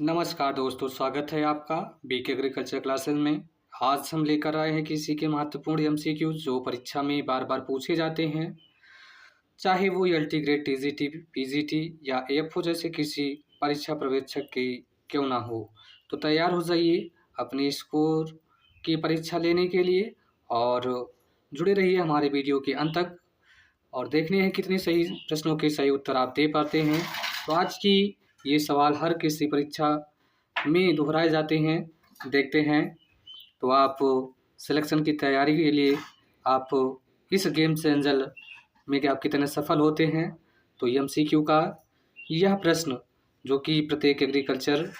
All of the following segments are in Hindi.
नमस्कार दोस्तों, स्वागत है आपका बीके एग्रीकल्चर क्लासेस में। आज हम लेकर आए हैं किसी के महत्वपूर्ण एमसीक्यू जो परीक्षा में बार बार पूछे जाते हैं, चाहे वो एलटी ग्रेड, टीजीटी, पीजीटी या एएफओ जैसे किसी परीक्षा पर्यवेक्षक की क्यों ना हो। तो तैयार हो जाइए अपने स्कोर की परीक्षा लेने के लिए और जुड़े रहिए हमारे वीडियो के अंत तक और देखने हैं कितने सही प्रश्नों के सही उत्तर आप दे पाते हैं। तो आज की ये सवाल हर किसी परीक्षा में दोहराए जाते हैं, देखते हैं। तो आप सिलेक्शन की तैयारी के लिए आप इस गेम चेंजर में कि आप कितने सफल होते हैं। तो एमसीक्यू का यह प्रश्न जो कि प्रत्येक एग्रीकल्चर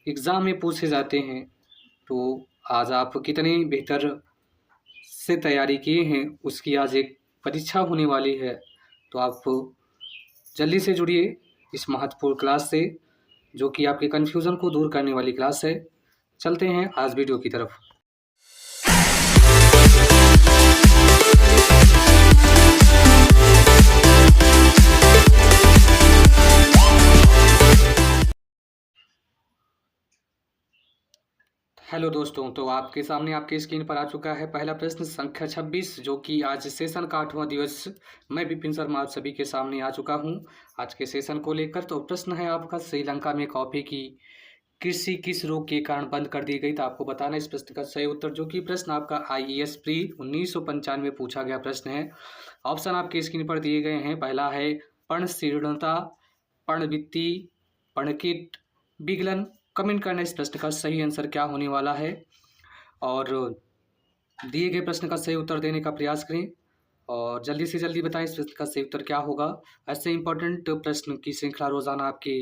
एग्ज़ाम में पूछे जाते हैं, तो आज आप कितने बेहतर से तैयारी किए हैं उसकी आज एक परीक्षा होने वाली है। तो आप जल्दी से जुड़िए इस महत्वपूर्ण क्लास से जो कि आपके कन्फ्यूज़न को दूर करने वाली क्लास है। चलते हैं आज वीडियो की तरफ। हेलो दोस्तों, तो आपके सामने आपके स्क्रीन पर आ चुका है पहला प्रश्न संख्या 26 जो कि आज सेशन का 8वां दिवस। मैं विपिन शर्मा आप सभी के सामने आ चुका हूं आज के सेशन को लेकर। तो प्रश्न है आपका, श्रीलंका में कॉफी की कृषि किस रोग के कारण बंद कर दी गई। तो आपको बताना इस प्रश्न का सही उत्तर, जो कि प्रश्न आपका आईएएस प्री 1995 में पूछा गया प्रश्न है। ऑप्शन आपके स्क्रीन पर दिए गए हैं। पहला है पर्णशीर्णता, पर्णवित्ती, पर्णकीट, विगलन। कमेंट करना इस प्रश्न का सही आंसर क्या होने वाला है और दिए गए प्रश्न का सही उत्तर देने का प्रयास करें और जल्दी से जल्दी बताएं इस प्रश्न का सही उत्तर क्या होगा। ऐसे इंपॉर्टेंट प्रश्न की श्रृंखला रोजाना आपके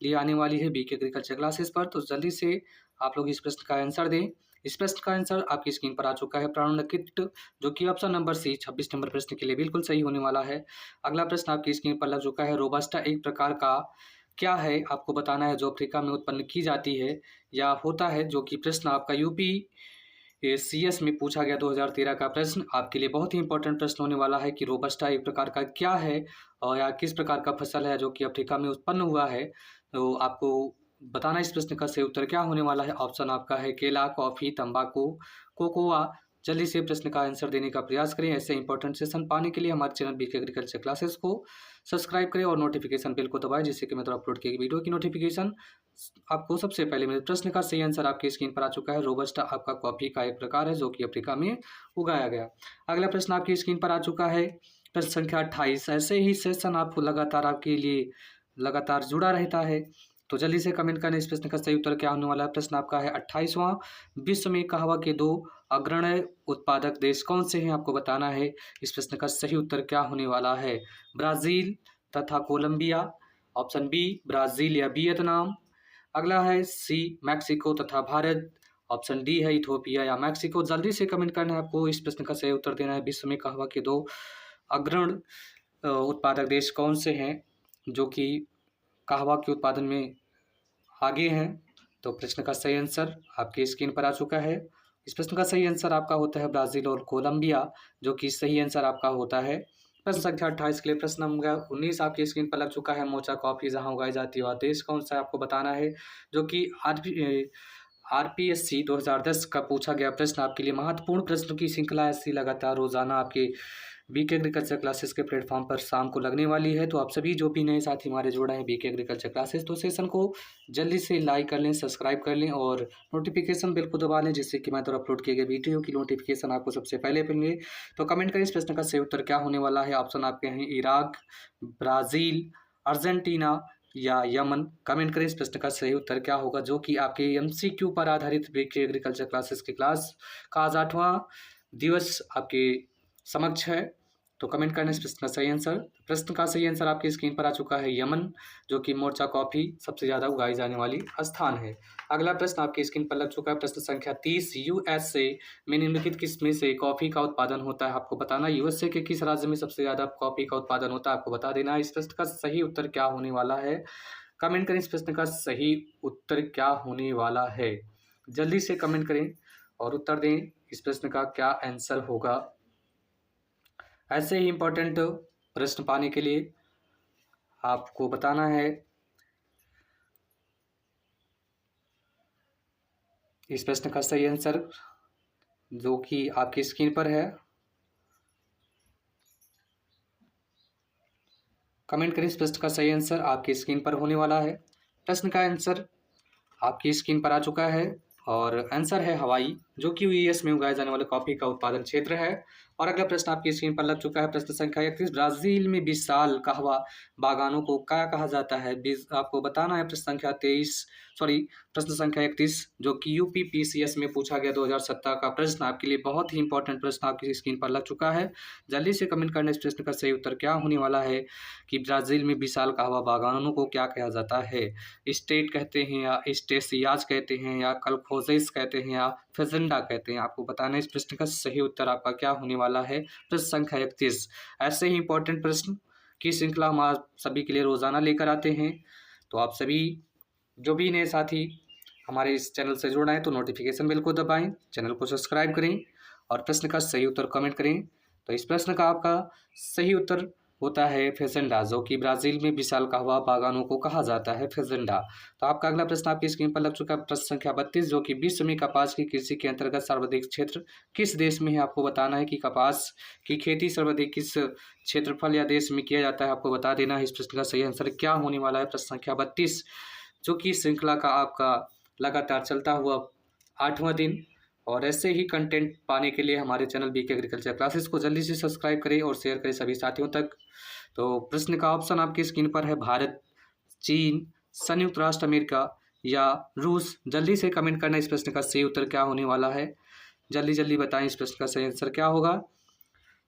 लिए आने वाली है बीके एग्रीकल्चर क्लासेस पर। तो जल्दी से आप लोग इस प्रश्न का आंसर दें। इस प्रश्न का आंसर आपकी स्क्रीन पर आ चुका है, प्राणकीट, जो कि ऑप्शन नंबर सी 26 नंबर प्रश्न के लिए बिल्कुल सही होने वाला है। अगला प्रश्न आपकी स्क्रीन पर लग चुका है, रोबस्टा एक प्रकार का क्या है। आपको बताना है जो अफ्रीका में उत्पन्न की जाती है या होता है, जो कि प्रश्न आपका यूपी सीएस में पूछा गया 2013 का प्रश्न आपके लिए बहुत ही इंपॉर्टेंट प्रश्न होने वाला है कि रोबस्टा एक प्रकार का क्या है और या किस प्रकार का फसल है जो कि अफ्रीका में उत्पन्न हुआ है। तो आपको बताना इस प्रश्न का सही उत्तर क्या होने वाला है। ऑप्शन आपका है केला, कॉफी, तंबाकू, कोकोआ। जल्दी से प्रश्न का आंसर देने का प्रयास करें। ऐसे इंपॉर्टेंट सेशन पाने के लिए हमारे चैनल बीके एग्रीकल्चर क्लासेस को सब्सक्राइब करें और नोटिफिकेशन बेल को दबाएं, जिससे कि मैं अपलोड की वीडियो की नोटिफिकेशन आपको सबसे पहले मिले। प्रश्न का सही आंसर आपकी स्क्रीन पर आ चुका है, रोबस्टा आपका कॉफी का एक प्रकार है जो कि अफ्रीका में उगाया गया। अगला प्रश्न आपकी स्क्रीन पर आ चुका है, प्रश्न संख्या 28। ऐसे ही सेशन आपको लगातार आपके लिए लगातार जुड़ा रहता है, तो जल्दी से कमेंट करें इस प्रश्न का सही उत्तर क्या होने वाला है। प्रश्न आपका है 28वां, विश्व में कहवा के 2 अग्रणी उत्पादक देश कौन से हैं। आपको बताना है इस प्रश्न का सही उत्तर क्या होने वाला है, ब्राजील तथा कोलंबिया। ऑप्शन बी ब्राजील या वियतनाम। अगला है सी मैक्सिको तथा भारत। ऑप्शन डी है इथोपिया या मैक्सिको। जल्दी से कमेंट करना है आपको इस प्रश्न का सही उत्तर देना है, विश्व में कहवा के 2 अग्रणी उत्पादक देश कौन से हैं जो कि कहवा के उत्पादन में आगे हैं। तो प्रश्न का सही आंसर आपके स्क्रीन पर आ चुका है। इस प्रश्न का सही आंसर आपका होता है ब्राजील और कोलंबिया, जो कि सही आंसर आपका होता है। प्रश्न संख्या 28 के लिए प्रश्न नंबर 19 आपके स्क्रीन पर लग चुका है, मोचा कॉफी जहां उगाई जाती है वह देश कौन सा है। आपको बताना है, जो कि आरपीएससी 2010 का पूछा गया प्रश्न आपके लिए महत्वपूर्ण प्रश्न की श्रृंखला ऐसी लगातार रोजाना आपके बीके एग्रीकल्चर क्लासेस के प्लेटफॉर्म पर शाम को लगने वाली है। तो आप सभी जो भी नए साथी हमारे जुड़ रहे हैं बीके एग्रीकल्चर क्लासेस, तो सेशन को जल्दी से लाइक कर लें, सब्सक्राइब कर लें और नोटिफिकेशन बेल को दबा लें, जिससे कि मैं तो अपलोड किए गए वीडियो की नोटिफिकेशन आपको सबसे पहले मिले। तो कमेंट करें इस प्रश्न का सही उत्तर क्या होने वाला है। ऑप्शन आपके हैं इराक, ब्राज़ील, अर्जेंटीना या यमन। कमेंट करें इस प्रश्न का सही उत्तर क्या होगा, जो कि आपके एमसीक्यू पर आधारित बीके एग्रीकल्चर क्लासेस की क्लास का आज 8वां दिवस आपके समक्ष है। तो कमेंट करने इस प्रश्न का सही आंसर। प्रश्न का सही आंसर आपकी स्क्रीन पर आ चुका है यमन, जो कि मोर्चा कॉफी सबसे ज़्यादा उगाई जाने वाली स्थान है। अगला प्रश्न आपकी स्क्रीन पर लग चुका है, प्रश्न संख्या 30। यूएसए में निम्नलिखित किसमें से कॉफ़ी का उत्पादन होता है। आपको बताना यूएसए के किस राज्य में सबसे ज़्यादा कॉफ़ी का उत्पादन होता है। आपको बता देना इस प्रश्न का सही उत्तर क्या होने वाला है। कमेंट करें इस प्रश्न का सही उत्तर क्या होने वाला है। जल्दी से कमेंट करें और उत्तर दें इस प्रश्न का क्या आंसर होगा। ऐसे ही इम्पोर्टेंट प्रश्न पाने के लिए आपको बताना है इस प्रश्न का सही आंसर जो कि आपकी स्क्रीन पर है, कमेंट करें। इस प्रश्न का सही आंसर आपकी स्क्रीन पर होने वाला है। प्रश्न का आंसर आपकी स्क्रीन पर आ चुका है और आंसर है हवाई, जो कि यूएस में उगाए जाने वाले कॉफी का उत्पादन क्षेत्र है। और अगला प्रश्न आपकी स्क्रीन पर लग चुका है, प्रश्न संख्या 31। ब्राजील में विशाल कहवा बागानों को क्या कहा जाता है? आपको बताना है। प्रश्न संख्या 31 जो कि यूपीपीसीएस में पूछा गया 2017 का प्रश्न, आपके लिए बहुत ही इंपॉर्टेंट प्रश्न आपकी स्क्रीन पर लग चुका है। जल्दी से कमेंट करना इस प्रश्न का सही उत्तर क्या होने वाला है कि ब्राजील में विशाल कहवा बागानों को क्या कहा जाता है? स्टेट कहते हैं या स्टेसियाज कहते हैं या कलखोजेस कहते हैं या फेजेंडा कहते हैं? आपको बताना है इस प्रश्न का सही उत्तर आपका क्या होने वाला है। प्रश्न संख्या 31। ऐसे ही इंपॉर्टेंट प्रश्न की श्रृंखला हम आप सभी के लिए रोजाना लेकर आते हैं। तो आप सभी जो भी नए साथी हमारे इस चैनल से जुड़ रहे हैं तो नोटिफिकेशन बेल को दबाएं, चैनल को सब्सक्राइब करें और प्रश्न का सही उत्तर कमेंट करें। तो इस प्रश्न का आपका सही उत्तर होता है फेजेंडा, जो कि ब्राजील में विशाल कहवा बागानों को कहा जाता है फेजेंडा। तो आपका अगला प्रश्न आपकी स्क्रीन पर लग चुका है, प्रश्न संख्या 32 जो कि विश्व में कपास की कृषि के अंतर्गत सर्वाधिक क्षेत्र किस देश में है? आपको बताना है कि कपास की खेती सर्वाधिक किस क्षेत्रफल या देश में किया जाता है, आपको बता देना है। इस प्रश्न का सही आंसर क्या होने वाला है? प्रश्न संख्या 32 जो कि श्रृंखला का आपका लगातार चलता हुआ 8वां दिन। और ऐसे ही कंटेंट पाने के लिए हमारे चैनल बीके एग्रीकल्चर क्लासेस को जल्दी से सब्सक्राइब करें और शेयर करें सभी साथियों तक। तो प्रश्न का ऑप्शन आपकी स्क्रीन पर है, भारत, चीन, संयुक्त राष्ट्र अमेरिका या रूस। जल्दी से कमेंट करना इस प्रश्न का सही उत्तर क्या होने वाला है। जल्दी जल्दी बताएं इस प्रश्न का सही आंसर क्या होगा।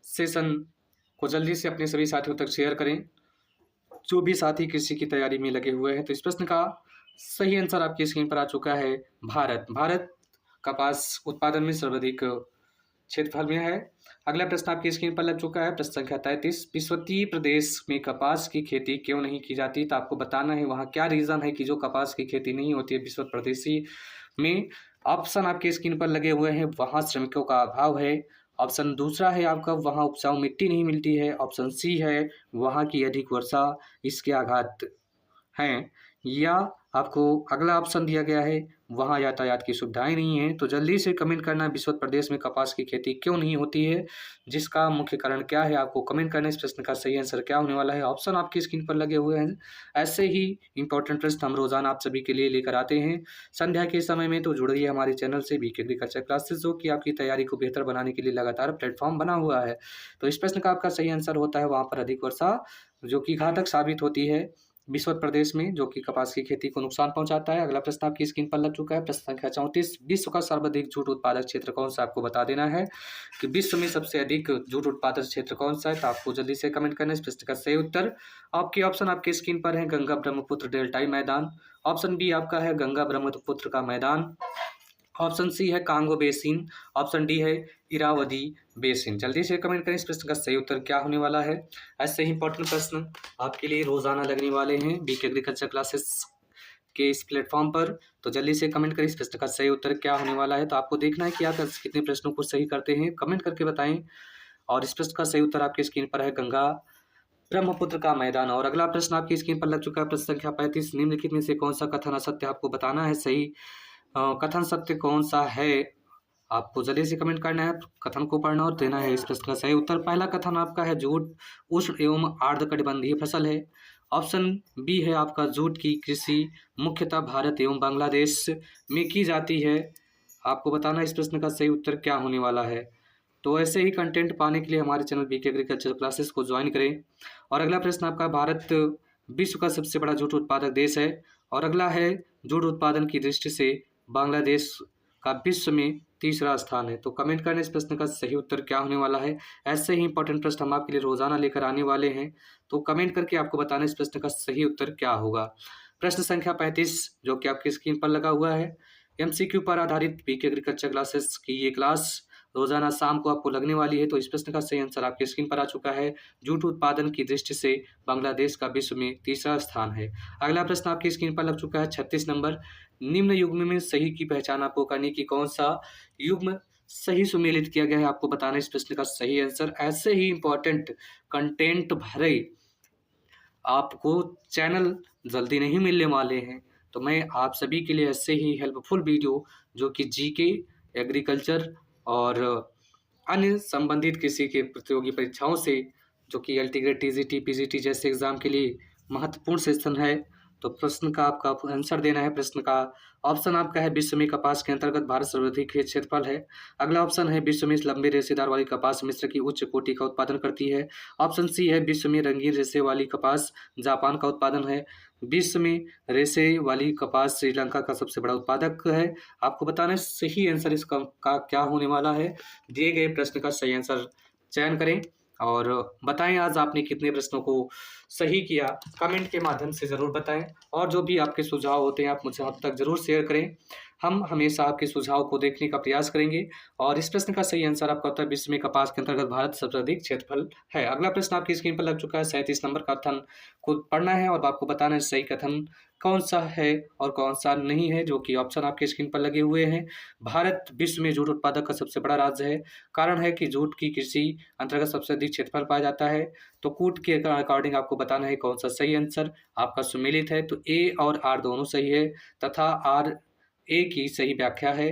सेशन को जल्दी से अपने सभी साथियों तक शेयर करें जो भी साथी कृषि की तैयारी में लगे हुए हैं। तो इस प्रश्न का सही आंसर आपकी स्क्रीन पर आ चुका है, भारत। भारत कपास उत्पादन में सर्वाधिक क्षेत्रफल में है। अगला प्रश्न आपकी स्क्रीन पर लग चुका है, प्रश्न संख्या 33। विश्वतीय प्रदेश में कपास की खेती क्यों नहीं की जाती? तो आपको बताना है वहाँ क्या रीज़न है कि जो कपास की खेती नहीं होती है विश्व प्रदेशी में। ऑप्शन आपके स्क्रीन पर लगे हुए हैं, वहाँ श्रमिकों का अभाव है। ऑप्शन दूसरा है आपका, वहाँ उपजाऊ मिट्टी नहीं मिलती है। ऑप्शन सी है, वहाँ की अधिक वर्षा इसके आघात हैं। या आपको अगला ऑप्शन दिया गया है, वहाँ यातायात की सुविधाएं नहीं है। तो जल्दी से कमेंट करना विश्व प्रदेश में कपास की खेती क्यों नहीं होती है, जिसका मुख्य कारण क्या है, आपको कमेंट करना इस प्रश्न का सही आंसर क्या होने वाला है। ऑप्शन आपकी स्क्रीन पर लगे हुए हैं। ऐसे ही इंपॉर्टेंट प्रश्न हम रोजाना आप सभी के लिए लेकर आते हैं संध्या के समय में। तो जुड़िए हमारे चैनल से बीके एग्रीकल्चर क्लासेस, जो कि आपकी तैयारी को बेहतर बनाने के लिए लगातार प्लेटफॉर्म बना हुआ है। तो इस प्रश्न का आपका सही आंसर होता है, वहाँ पर अधिक वर्षा जो कि घातक साबित होती है विश्व प्रदेश में, जो कि कपास की खेती को नुकसान पहुंचाता है। अगला प्रश्न आपकी स्क्रीन पर लग चुका है, प्रश्न संख्या 34। विश्व का सर्वाधिक जूट उत्पादक क्षेत्र कौन सा? आपको बता देना है कि विश्व में सबसे अधिक जूट उत्पादक क्षेत्र कौन सा है। तो आपको जल्दी से कमेंट करना है इस प्रश्न का सही उत्तर। आपके ऑप्शन आपके स्क्रीन पर है, गंगा ब्रह्मपुत्र डेल्टाई मैदान। ऑप्शन बी आपका है गंगा ब्रह्मपुत्र का मैदान। ऑप्शन सी है कांगो बेसिन। ऑप्शन डी है इरावदी बेसिन। जल्दी से कमेंट करें इस प्रश्न का सही उत्तर क्या होने वाला है। ऐसे ही इंपॉर्टेंट प्रश्न आपके लिए रोजाना लगने वाले हैं बीके एग्रीकल्चर क्लासेस के इस प्लेटफॉर्म पर। तो जल्दी से कमेंट करें इस प्रश्न का सही उत्तर क्या होने वाला है। तो आपको देखना है कि आप कितने प्रश्नों को सही करते हैं, कमेंट करके बताएं। और इस प्रश्न का सही उत्तर आपकी स्क्रीन पर है, गंगा ब्रह्मपुत्र का मैदान। और अगला प्रश्न आपकी स्क्रीन पर लग चुका है, प्रश्न संख्या 35। निम्नलिखित में से कौन सा कथन असत्य? आपको बताना है सही कथन सत्य कौन सा है। आपको जल्दी से कमेंट करना है, कथन को पढ़ना और देना है इस प्रश्न का सही उत्तर। पहला कथन आपका है, जूट उष्ण एवं आर्द्रकटिबंधीय फसल है। ऑप्शन बी है आपका, जूट की कृषि मुख्यतः भारत एवं बांग्लादेश में की जाती है। आपको बताना इस प्रश्न का सही उत्तर क्या होने वाला है। तो ऐसे ही कंटेंट पाने के लिए हमारे चैनल बीके एग्रीकल्चर क्लासेस को ज्वाइन करें। और अगला प्रश्न आपका, भारत विश्व का सबसे बड़ा जूट उत्पादक देश है। और अगला है, जूट उत्पादन की दृष्टि से बांग्लादेश का विश्व में तीसरा स्थान है। तो कमेंट करने इस प्रश्न का सही उत्तर क्या होने वाला है। ऐसे ही इंपॉर्टेंट प्रश्न हम आपके लिए रोजाना लेकर आने वाले हैं। तो कमेंट करके आपको बताना इस प्रश्न का सही उत्तर क्या होगा। प्रश्न संख्या 35 जो कि आपकी स्क्रीन पर लगा हुआ है, एमसीक्यू पर आधारित बीके एग्रीकल्चर क्लासेस की ये क्लास रोजाना शाम को आपको लगने वाली है। तो इस प्रश्न का सही आंसर आपकी स्क्रीन पर आ चुका है, जूट उत्पादन की दृष्टि से बांग्लादेश का विश्व में तीसरा स्थान है। अगला प्रश्न आपकी स्क्रीन पर लग चुका है, 36 नंबर। निम्न युग्म में सही की पहचान आपको करनी कि कौन सा युग्म सही सुमेलित किया गया है। आपको बताना इस प्रश्न का सही आंसर। ऐसे ही इंपॉर्टेंट कंटेंट भरे आपको चैनल जल्दी नहीं मिलने वाले हैं। तो मैं आप सभी के लिए ऐसे ही हेल्पफुल वीडियो जो कि जीके, एग्रीकल्चर और अन्य संबंधित कृषि के प्रतियोगी परीक्षाओं से, जो कि एलटी ग्रेड, टीजीटी, पीजीटी जैसे एग्जाम के लिए महत्वपूर्ण सेशन है। तो प्रश्न का आपका आंसर देना है। प्रश्न का ऑप्शन आपका है विश्व में कपास के अंतर्गत भारत सर्वाधिक क्षेत्रफल है। अगला ऑप्शन है विश्व में लंबे रेशेदार वाली कपास मिस्र की उच्च कोटि का उत्पादन करती है। ऑप्शन सी है विश्व में रंगीन रेशे वाली कपास जापान का उत्पादन है। विश्व में रेशे वाली कपास श्रीलंका का सबसे बड़ा उत्पादक है। आपको बताना है सही आंसर इसका का क्या होने वाला है। दिए गए प्रश्न का सही आंसर चयन करें और बताएं आज आपने कितने प्रश्नों को सही किया, कमेंट के माध्यम से ज़रूर बताएं। और जो भी आपके सुझाव होते हैं आप मुझे अब तक ज़रूर शेयर करें। हम हमेशा आपके सुझाव को देखने का प्रयास करेंगे। और इस प्रश्न का सही आंसर आपका उत्तर विश्व में कपास के अंतर्गत भारत सबसे अधिक क्षेत्रफल है। अगला प्रश्न आपकी स्क्रीन पर लग चुका है। 37 नंबर का कथन को पढ़ना है और आपको बताना है सही कथन कौन सा है और कौन सा नहीं है, जो कि ऑप्शन आपके स्क्रीन पर लगे हुए हैं। भारत विश्व में जूट उत्पादक का सबसे बड़ा राज्य है। कारण है कि जूट की कृषि अंतर्गत सबसे अधिक क्षेत्रफल पाया जाता है। तो कूट के अकॉर्डिंग आपको बताना है कौन सा सही आंसर आपका सुमेलित है। तो ए और आर दोनों सही है तथा आर ए की सही व्याख्या है।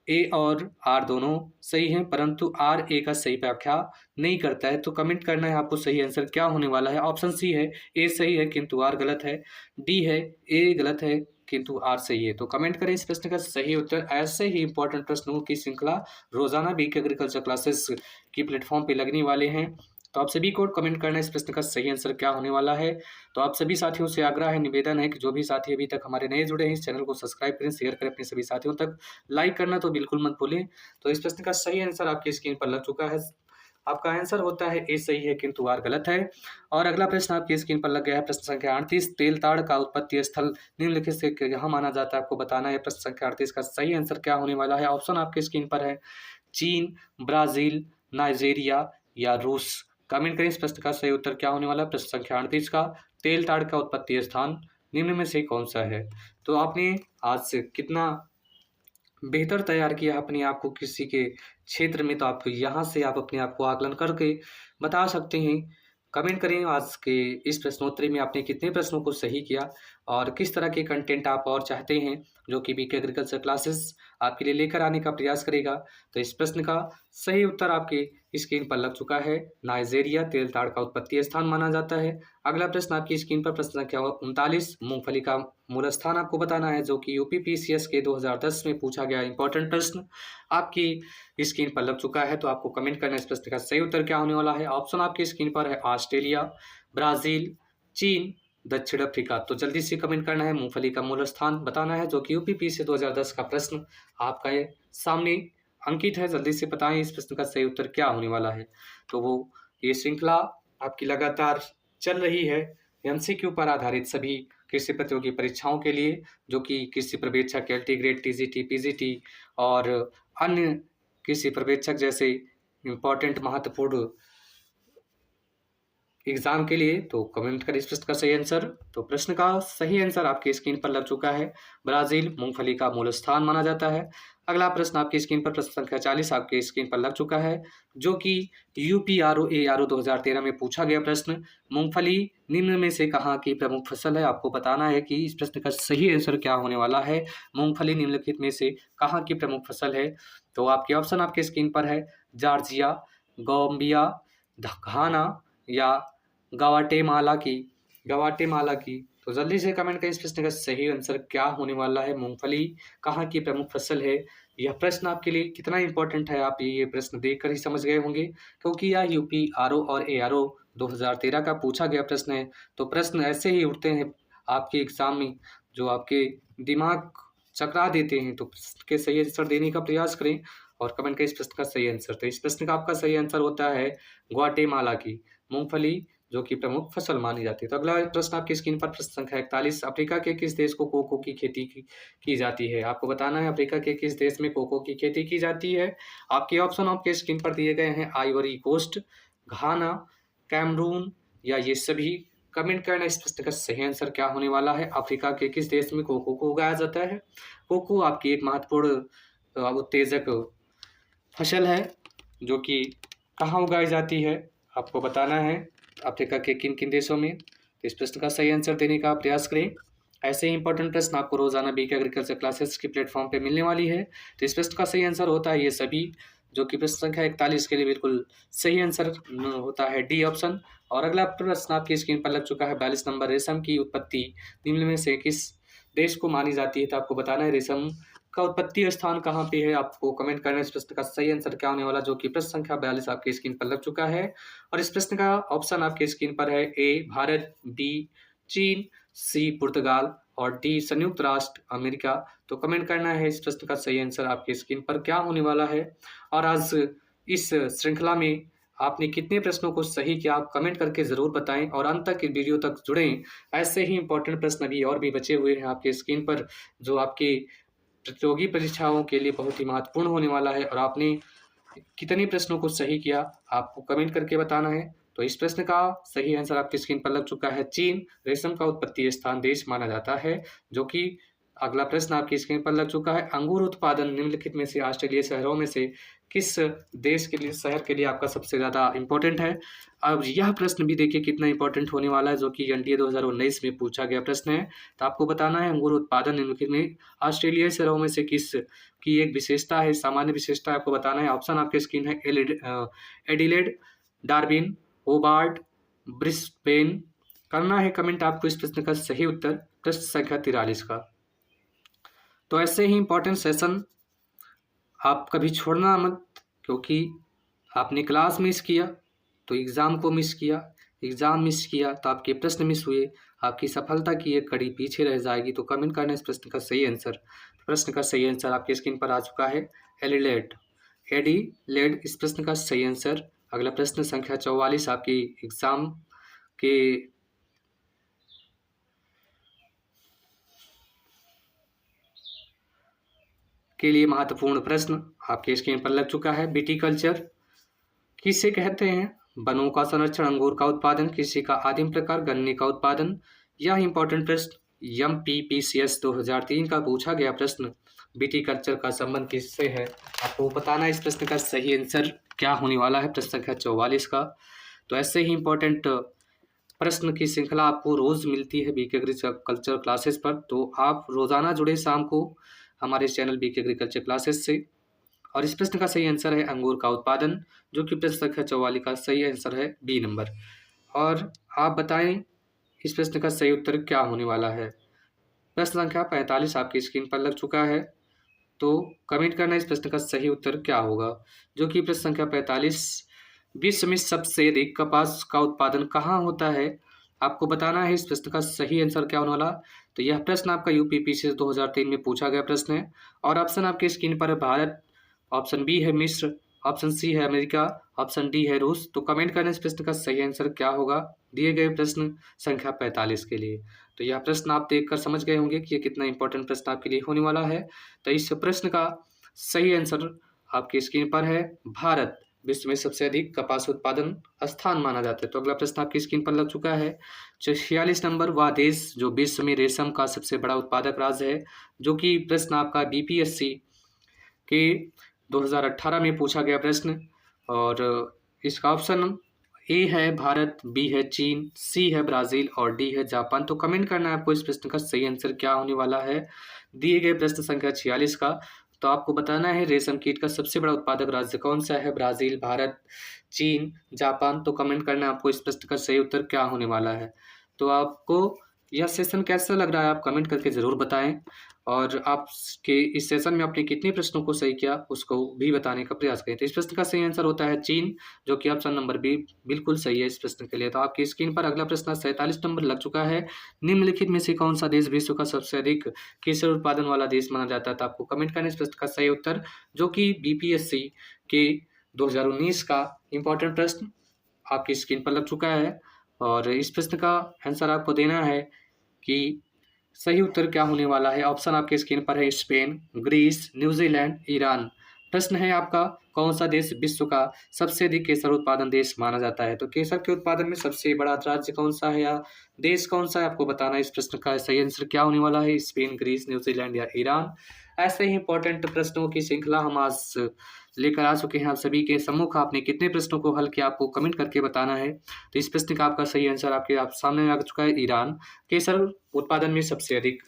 ए और आर दोनों सही हैं परंतु आर ए का सही व्याख्या नहीं करता है। तो कमेंट करना है आपको सही आंसर क्या होने वाला है। ऑप्शन सी है ए सही है किंतु आर गलत है। डी है ए गलत है किंतु आर सही है। तो कमेंट करें इस प्रश्न का सही उत्तर। ऐसे ही इंपॉर्टेंट प्रश्नों की श्रृंखला रोजाना बीके एग्रीकल्चर क्लासेस की प्लेटफॉर्म पे लगने वाले हैं। तो आप सभी को कमेंट करना है इस प्रश्न का सही आंसर क्या होने वाला है। तो आप सभी साथियों से आग्रह है, निवेदन है कि जो भी साथी अभी तक हमारे नए जुड़े हैं इस चैनल को सब्सक्राइब करें, शेयर करें अपने सभी साथियों तक, लाइक करना तो बिल्कुल मत भूलें। तो इस प्रश्न का सही आंसर आपकी स्क्रीन पर लग चुका है। आपका आंसर होता है ए सही है किंतु आर गलत है। और अगला प्रश्न आपकी स्क्रीन पर लग गया है। प्रश्न संख्या 38, तेलताड़ का उत्पत्ति स्थल निम्नलिखित से यहाँ माना जाता है। आपको बताना है प्रश्न संख्या 38 का सही आंसर क्या होने वाला है। ऑप्शन आपके स्क्रीन पर है चीन, ब्राजील, नाइजीरिया या रूस। कमेंट करें इस प्रश्न का सही उत्तर क्या होने वाला है। प्रश्न संख्या 38 का तेलताड़ का उत्पत्ति स्थान निम्न में से कौन सा है। तो आपने आज से कितना बेहतर तैयार किया अपने आप को किसी के क्षेत्र में, तो आप यहाँ से आप अपने आप को आकलन करके बता सकते हैं। कमेंट करें आज के इस प्रश्नोत्तरी में आपने कितने प्रश्नों को सही किया और किस तरह के कंटेंट आप और चाहते हैं जो कि बीके एग्रीकल्चर क्लासेस आपके लिए लेकर आने का प्रयास करेगा। तो इस प्रश्न का सही उत्तर आपके स्क्रीन पर लग चुका है। नाइजीरिया तेलताड़ का उत्पत्ति स्थान माना जाता है। अगला प्रश्न आपकी स्क्रीन पर प्रश्न संख्या 39, मूंगफली का मूल स्थान आपको बताना है, जो कि यूपी पीसीएस के 2010 में पूछा गया इंपॉर्टेंट प्रश्न आपकी स्क्रीन पर लग चुका है। तो आपको कमेंट करना है इस प्रश्न का सही उत्तर क्या होने वाला है। ऑप्शन आपकी स्क्रीन पर है ऑस्ट्रेलिया, ब्राजील, चीन, दक्षिण अफ्रीका। तो जल्दी से कमेंट करना है मूंगफली का मूल स्थान बताना है, जो कि यूपीपी से 2010 का प्रश्न आपका सामने अंकित है। जल्दी से बताएं इस प्रश्न का सही उत्तर क्या होने वाला है। तो वो ये श्रृंखला आपकी लगातार चल रही है एमसीक्यू पर आधारित सभी कृषि प्रतियोगी परीक्षाओं के लिए, जो कि कृषि पर्यवेक्षक, एलटी ग्रेड, टीजीटी, पीजीटी और अन्य कृषि पर्यवेक्षक जैसे इम्पोर्टेंट महत्वपूर्ण एग्जाम के लिए। तो कमेंट करें इस प्रश्न का सही आंसर। तो प्रश्न का सही आंसर आपकी स्क्रीन पर लग चुका है। ब्राजील मूंगफली का मूल स्थान माना जाता है। अगला प्रश्न आपकी स्क्रीन पर प्रश्न संख्या 40 आपके स्क्रीन पर लग चुका है, जो कि यूपीआरओ एआरओ 2013 में पूछा गया प्रश्न। मूंगफली निम्न में से कहाँ की प्रमुख फसल है। आपको बताना है कि इस प्रश्न का सही आंसर क्या होने वाला है। मूंगफली निम्नलिखित में से कहाँ की प्रमुख फसल है। तो आपके ऑप्शन आपके स्क्रीन पर है जॉर्जिया, गाम्बिया, घाना या गवाटेमाला की। तो जल्दी से कमेंट करें इस प्रश्न का सही आंसर क्या होने वाला है। मूंगफली कहाँ की प्रमुख फसल है। यह प्रश्न आपके लिए कितना इंपॉर्टेंट है आप ये प्रश्न देखकर ही समझ गए होंगे, क्योंकि यह यूपीआरओ और एआरओ 2013 का पूछा गया प्रश्न है। तो प्रश्न ऐसे ही उठते हैं आपके एग्जाम में जो आपके दिमाग चकरा देते हैं। तो प्रश्न के सही आंसर देने का प्रयास करें और कमेंट करें इस प्रश्न का सही आंसर। तो इस प्रश्न का आपका सही आंसर होता है ग्वाटेमाला की मूंगफली, जो कि प्रमुख फसल मानी जाती है। तो अगला प्रश्न आपकी स्क्रीन पर प्रश्न संख्या 41, अफ्रीका के किस देश को कोको की खेती की जाती है। आपको बताना है अफ्रीका के किस देश में कोको की खेती की जाती है। आपके ऑप्शन आपके स्क्रीन पर दिए गए हैं आइवरी कोस्ट, घाना, कैमरून या ये सभी। कमेंट करना इस प्रश्न का सही आंसर क्या होने वाला है। अफ्रीका के किस देश में कोको को उगाया जाता है। कोको आपकी एक महत्वपूर्ण उत्तेजक फसल है, जो कि कहाँ उगाई जाती है। आपको बताना है अफ्रीका के किन किन देशों में। तो इस प्रश्न का सही आंसर देने का प्रयास करें ऐसे ही इंपॉर्टेंट प्रश्न आपको रोजाना बीके एग्रीकल्चर क्लासेस के प्लेटफॉर्म पे मिलने वाली है। तो इस प्रश्न का सही आंसर होता है ये सभी, जो कि प्रश्न संख्या 41 के लिए बिल्कुल सही आंसर होता है डी ऑप्शन। और अगला प्रश्न आपकी स्क्रीन पर लग चुका है 42 नंबर, रेशम की उत्पत्ति निम्न में से किस देश को मानी जाती है? तो आपको बताना है रेशम का उत्पत्ति स्थान कहाँ पे है, आपको कमेंट करना है इस प्रश्न का सही आंसर क्या होने वाला, जो कि प्रश्न संख्या 42 आपकी स्क्रीन पर लग चुका है। और इस प्रश्न का ऑप्शन आपकी स्क्रीन पर है ए भारत, बी चीन, सी पुर्तगाल और डी संयुक्त राष्ट्र अमेरिका। तो कमेंट करना है इस प्रश्न का सही आंसर आपकी स्क्रीन पर क्या होने वाला है। और आज इस श्रृंखला में आपने कितने प्रश्नों को सही किया, आप कमेंट करके जरूर बताएं और अंत तक इस वीडियो तक जुड़ें। ऐसे ही इंपॉर्टेंट प्रश्न अभी और भी बचे हुए हैं आपके स्क्रीन पर, जो आपके प्रतियोगी परीक्षाओं के लिए बहुत ही महत्वपूर्ण होने वाला है। और आपने कितने प्रश्नों को सही किया आपको कमेंट करके बताना है। तो इस प्रश्न का सही आंसर आपकी स्क्रीन पर लग चुका है चीन रेशम का उत्पत्ति स्थान देश माना जाता है, जो कि अगला प्रश्न आपकी स्क्रीन पर लग चुका है अंगूर उत्पादन निम्नलिखित में से ऑस्ट्रेलिया शहरों में से किस देश के लिए शहर के लिए आपका सबसे ज़्यादा इंपॉर्टेंट है। अब यह प्रश्न भी देखिए कितना इंपॉर्टेंट होने वाला है, जो कि एनडीए 2019 में पूछा गया प्रश्न है। तो आपको बताना है अंगूर उत्पादन निम्नलिखित में ऑस्ट्रेलिया शहरों में से किस की एक विशेषता है, सामान्य विशेषता आपको बताना है। ऑप्शन आपके स्क्रीन है एडिलेड, डार्विन, होबार्ट, ब्रिस्बेन। करना है कमेंट आपको इस प्रश्न का सही उत्तर प्रश्न संख्या 43 का। तो ऐसे ही इंपॉर्टेंट सेशन आप कभी छोड़ना मत, क्योंकि आपने क्लास मिस किया तो एग्ज़ाम को मिस किया, एग्ज़ाम मिस किया तो आपके प्रश्न मिस हुए, आपकी सफलता की एक कड़ी पीछे रह जाएगी। तो कमेंट करना इस प्रश्न का सही आंसर। प्रश्न का सही आंसर आपके स्क्रीन पर आ चुका है एडिलेड, एडिलेड इस प्रश्न का सही आंसर। अगला प्रश्न संख्या 44 आपकी एग्ज़ाम के लिए महत्वपूर्ण प्रश्न आपके स्क्रीन पर लग चुका है। विटीकल्चर किसे कहते हैं? वनों का संरक्षण, अंगूर का उत्पादन, कृषि का आदिम प्रकार, गन्ने का उत्पादन। यह इंपॉर्टेंट प्रश्न MPPCS 2003 का पूछा गया प्रश्न विटीकल्चर का संबंध किससे है, आपको बताना है इस प्रश्न का सही आंसर क्या होने वाला है प्रश्न संख्या 44 का। तो ऐसे ही इंपॉर्टेंट प्रश्न की श्रृंखला आपको रोज मिलती है बीके एग्रीकल्चर क्लासेस पर, तो आप रोजाना जुड़े शाम को हमारे चैनल बीके एग्रीकल्चर क्लासेस से। और इस प्रश्न का सही आंसर है अंगूर का उत्पादन, जो कि प्रश्न संख्या 44 का सही आंसर है बी नंबर। और आप बताएं इस प्रश्न का सही उत्तर क्या होने वाला है। प्रश्न संख्या 45 आपकी स्क्रीन पर लग चुका है, तो कमेंट करना इस प्रश्न का सही उत्तर क्या होगा, जो कि प्रश्न संख्या 45 विश्व में सबसे अधिक कपास का उत्पादन कहाँ होता है, आपको बताना है इस प्रश्न का सही आंसर क्या होने वाला। तो यह प्रश्न आपका यूपीपीसी 2003 में पूछा गया प्रश्न है। और ऑप्शन आपके स्क्रीन पर है भारत, ऑप्शन बी है मिस्र, ऑप्शन सी है अमेरिका, ऑप्शन डी है रूस। तो कमेंट करना इस प्रश्न का सही आंसर क्या होगा दिए गए प्रश्न संख्या 45 के लिए। तो यह प्रश्न आप देखकर समझ गए होंगे कि ये कितना इंपॉर्टेंट प्रश्न आपके लिए होने वाला है। तो इस प्रश्न का सही आंसर आपकी स्क्रीन पर है भारत विश्व में सबसे अधिक कपास उत्पादन स्थान माना जाता है। तो अगला प्रश्न आपकी स्क्रीन पर लग चुका है 46 नंबर, वह देश जो विश्व में रेशम का सबसे बड़ा उत्पादक राज्य है, जो कि प्रश्न आपका बीपीएससी के 2018 में पूछा गया प्रश्न। और इसका ऑप्शन ए है भारत, बी है चीन, सी है ब्राज़ील और डी है जापान। तो कमेंट करना है आपको इस प्रश्न का सही आंसर क्या होने वाला है दिए गए प्रश्न संख्या 46 का। तो आपको बताना है रेशम कीट का सबसे बड़ा उत्पादक राज्य कौन सा है, ब्राज़ील, भारत, चीन, जापान। तो कमेंट करना है आपको इस प्रश्न का सही उत्तर क्या होने वाला है। तो आपको यह सेशन कैसा लग रहा है आप कमेंट करके ज़रूर बताएं। और आपके इस सेशन में आपने कितने प्रश्नों को सही किया उसको भी बताने का प्रयास करें। तो इस प्रश्न का सही आंसर होता है चीन, जो कि ऑप्शन नंबर बी बिल्कुल सही है इस प्रश्न के लिए। तो आपकी स्क्रीन पर अगला प्रश्न 47 नंबर लग चुका है, निम्नलिखित में से कौन सा देश विश्व का सबसे अधिक केसर उत्पादन वाला देश माना जाता है। तो आपको कमेंट करना इस प्रश्न का सही उत्तर, जो कि बीपीएससी के 2019 का इंपॉर्टेंट प्रश्न आपकी स्क्रीन पर लग चुका है। और इस प्रश्न का आंसर आपको देना है कि सही उत्तर क्या होने वाला है। ऑप्शन आपके स्क्रीन पर है स्पेन, ग्रीस, न्यूजीलैंड, ईरान। प्रश्न है आपका कौन सा देश विश्व का सबसे अधिक केसर उत्पादन देश माना जाता है। तो केसर के उत्पादन में सबसे बड़ा राज्य कौन सा है या देश कौन सा है, आपको बताना है इस प्रश्न का सही आंसर क्या होने वाला है, स्पेन, ग्रीस, न्यूजीलैंड या ईरान। ऐसे ही इंपॉर्टेंट प्रश्नों की श्रृंखला हम आज लेकर आ चुके हैं आप सभी के सम्मुख। आपने कितने प्रश्नों को हल किया आपको कमेंट करके बताना है। तो इस प्रश्न का आपका सही आंसर आप सामने आ चुका है, ईरान केसर उत्पादन में सबसे अधिक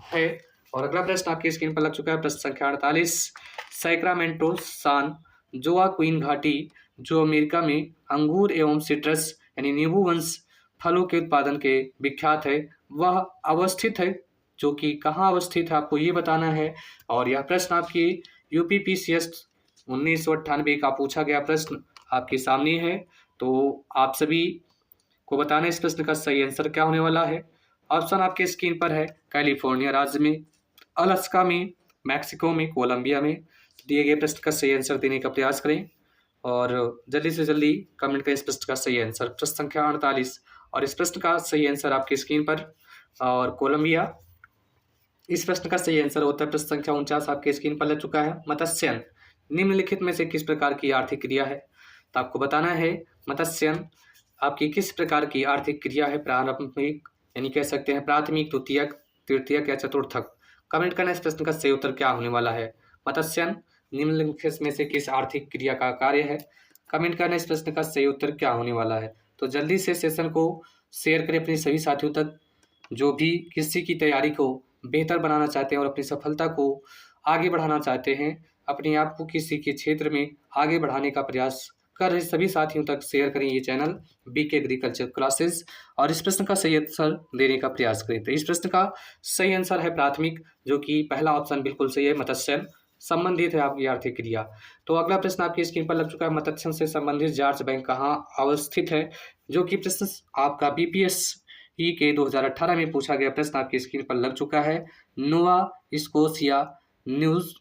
है। और अगला प्रश्न आपकी स्क्रीन पर लग चुका है, प्रश्न संख्या 48। सैक्रामेंटो सान जोआक्विन घाटी जो अमेरिका में अंगूर एवं सिट्रस यानी नींबू वंश फलों के उत्पादन के विख्यात है, वह अवस्थित है, जो कि कहाँ अवस्थित है आपको ये बताना है। और यह प्रश्न आपकी यूपीपीसीएस 1998 का पूछा गया प्रश्न आपके सामने है। तो आप सभी को बताना इस प्रश्न का सही आंसर क्या होने वाला है। ऑप्शन आपके स्क्रीन पर है, कैलिफोर्निया राज्य में, अलास्का में, मैक्सिको में, कोलंबिया में। दिए गए प्रश्न का सही आंसर देने का प्रयास करें और जल्दी से जल्दी कमेंट करें इस प्रश्न का सही आंसर। प्रश्न संख्या 48 और इस प्रश्न का सही आंसर आपकी स्क्रीन पर, और कोलंबिया इस प्रश्न का सही आंसर होता है। प्रश्न संख्या 49 आपके स्क्रीन पर लग चुका है, मत्स्यन निम्नलिखित में से किस प्रकार की आर्थिक क्रिया है। तो आपको बताना है मत्स्यन आपकी किस प्रकार की आर्थिक क्रिया है, प्रारंभिक यानी कह सकते हैं प्राथमिक, द्वितीयक, तृतीयक या चतुर्थक। कमेंट करना इस प्रश्न का सही उत्तर क्या होने वाला है। मत्स्यन निम्नलिखित में से किस आर्थिक क्रिया का कार्य है। कमेंट करना इस प्रश्न का सही उत्तर क्या होने वाला है। तो जल्दी से सेशन को शेयर करें अपने सभी साथियों तक जो भी किसी की तैयारी को बेहतर बनाना चाहते हैं और अपनी सफलता को आगे बढ़ाना चाहते हैं, अपने आप को किसी के क्षेत्र में आगे बढ़ाने का प्रयास कर रहे सभी साथियों तक शेयर करें ये चैनल बीके एग्रीकल्चर क्लासेस और इस प्रश्न का सही आंसर देने का प्रयास करें। तो इस प्रश्न का सही आंसर है प्राथमिक, जो कि पहला ऑप्शन बिल्कुल सही है, मत्स्यन संबंधित है आपकी आर्थिक क्रिया। तो अगला प्रश्न आपकी स्क्रीन पर लग चुका है, मत्स्यन से संबंधित जॉर्ज बैंक कहाँ अवस्थित है, जो कि प्रश्न आपका बीपीएससी के 2018 में पूछा गया प्रश्न आपकी स्क्रीन पर लग चुका है। नोवा स्कोशिया, न्यूज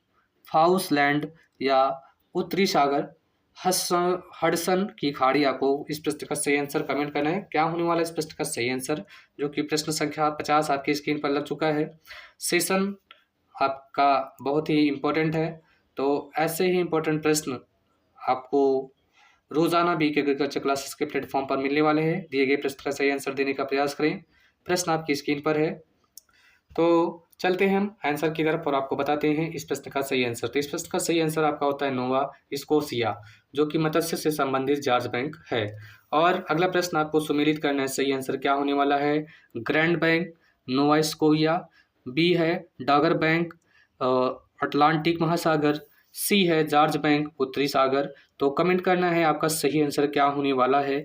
फाउसलैंड या उत्तरी सागर हडसन की खाड़ी। आपको इस प्रश्न का सही आंसर कमेंट करना है क्या होने वाला है इस प्रश्न का सही आंसर, जो कि प्रश्न संख्या 50 आपकी स्क्रीन पर लग चुका है। सेशन आपका बहुत ही इम्पोर्टेंट है, तो ऐसे ही इम्पोर्टेंट प्रश्न आपको रोजाना बीके एग्रीकल्चर क्लासेस के प्लेटफॉर्म पर मिलने वाले हैं। दिए गए प्रश्न का सही आंसर देने का प्रयास करें। प्रश्न आपकी स्क्रीन पर है, तो चलते हैं हम आंसर की तरफ और आपको बताते हैं इस प्रश्न का सही आंसर। तो इस प्रश्न का सही आंसर आपका होता है नोवा स्कोशिया, जो कि मत्स्य से संबंधित जॉर्ज बैंक है। और अगला प्रश्न आपको सुमेलित करना है सही आंसर क्या होने वाला है। Grand Bank Nova Scotia, B है डागर बैंक अटलांटिक महासागर, सी है जॉर्ज बैंक उत्तरी सागर। तो कमेंट करना है आपका सही आंसर क्या होने वाला है,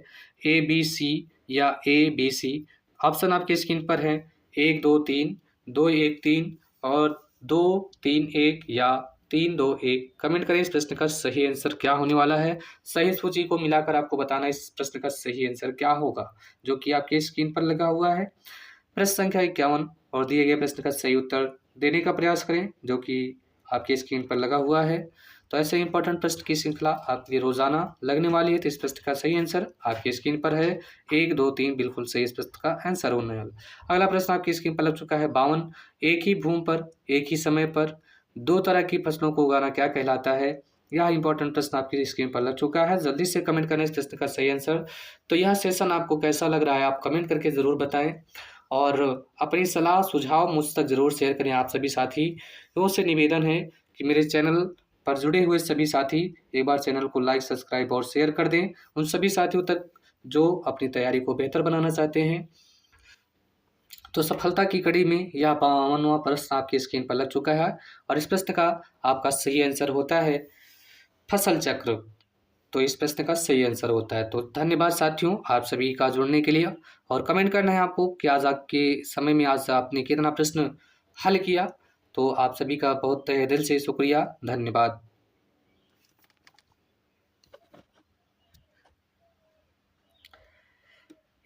ए बी सी या ए बी सी। ऑप्शन आपके स्क्रीन पर है 1 2 3, 2 1 3 और 2 3 1 या 3 2 1। कमेंट करें इस प्रश्न का सही आंसर क्या होने वाला है। सही सूची को मिलाकर आपको बताना इस प्रश्न का सही आंसर क्या होगा, जो कि आपके स्क्रीन पर लगा हुआ है। प्रश्न संख्या 51 और दिए गए प्रश्न का सही उत्तर देने का प्रयास करें, जो कि आपकी स्क्रीन पर लगा हुआ है। तो ऐसे इंपॉर्टेंट प्रश्न की श्रृंखला आपकी रोजाना लगने वाली है। तो इस प्रश्न का सही आंसर आपकी स्क्रीन पर है 1 2 3 बिल्कुल सही इस प्रश्न का आंसर होने वाला। अगला प्रश्न आपकी स्क्रीन पर लग चुका है 52। एक ही भूमि पर एक ही समय पर 2 तरह की फसलों को उगाना क्या कहलाता है। यह इंपॉर्टेंट प्रश्न आपकी स्क्रीन पर लग चुका है। जल्दी से कमेंट करें इस प्रश्न का सही आंसर। तो यह सेशन आपको कैसा लग रहा है आप कमेंट करके ज़रूर बताएं और अपनी सलाह सुझाव मुझ तक ज़रूर शेयर करें। आप सभी साथियों से निवेदन है कि मेरे चैनल पर जुड़े हुए सभी साथी एक बार चैनल को लाइक सब्सक्राइब और शेयर कर दें उन सभी साथियों तक जो अपनी तैयारी को बेहतर बनाना चाहते हैं। तो सफलता की कड़ी में यह 52वां प्रश्न आपकी स्क्रीन पर लग चुका है और इस प्रश्न का आपका सही आंसर होता है फसल चक्र। तो इस प्रश्न का सही आंसर होता है। तो धन्यवाद साथियों आप सभी का जुड़ने के लिए और कमेंट करना है आपको कि आज आपके समय में आज आपने कितना प्रश्न हल किया। तो आप सभी का बहुत तहे दिल से शुक्रिया, धन्यवाद।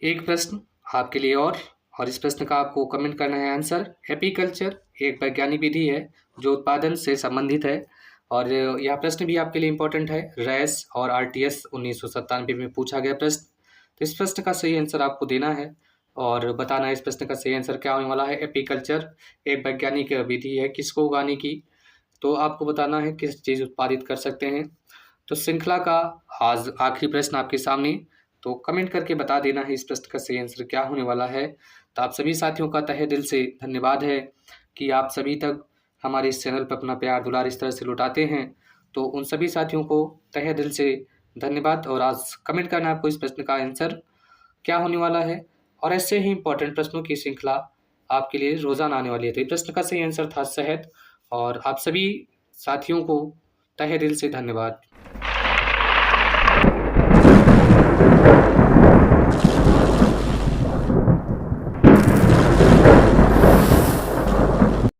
एक प्रश्न आपके लिए और इस प्रश्न का आपको कमेंट करना है आंसर। एपीकल्चर एक वैज्ञानिक विधि है जो उत्पादन से संबंधित है और यह प्रश्न भी आपके लिए इम्पोर्टेंट है। रैस और आरटीएस 1997 में पूछा गया प्रश्न। तो इस प्रश्न का सही आंसर आपको देना है और बताना है इस प्रश्न का सही आंसर क्या होने वाला है। एपीकल्चर एक वैज्ञानिक विधि है किसको उगाने की, तो आपको बताना है किस चीज़ उत्पादित कर सकते हैं। तो श्रृंखला का आज आखिरी प्रश्न आपके सामने, तो कमेंट करके बता देना है इस प्रश्न का सही आंसर क्या होने वाला है। तो आप सभी साथियों का तहे दिल से धन्यवाद है कि आप सभी तक हमारे इस चैनल पर अपना प्यार दुलार इस तरह से लुटाते हैं, तो उन सभी साथियों को तहे दिल से धन्यवाद। और आज कमेंट करना आपको इस प्रश्न का आंसर क्या होने वाला है, और ऐसे ही इंपॉर्टेंट प्रश्नों की श्रृंखला आपके लिए रोजाना आने वाली है। तो ये प्रश्न का सही आंसर था शहद, और आप सभी साथियों को तहे दिल से धन्यवाद।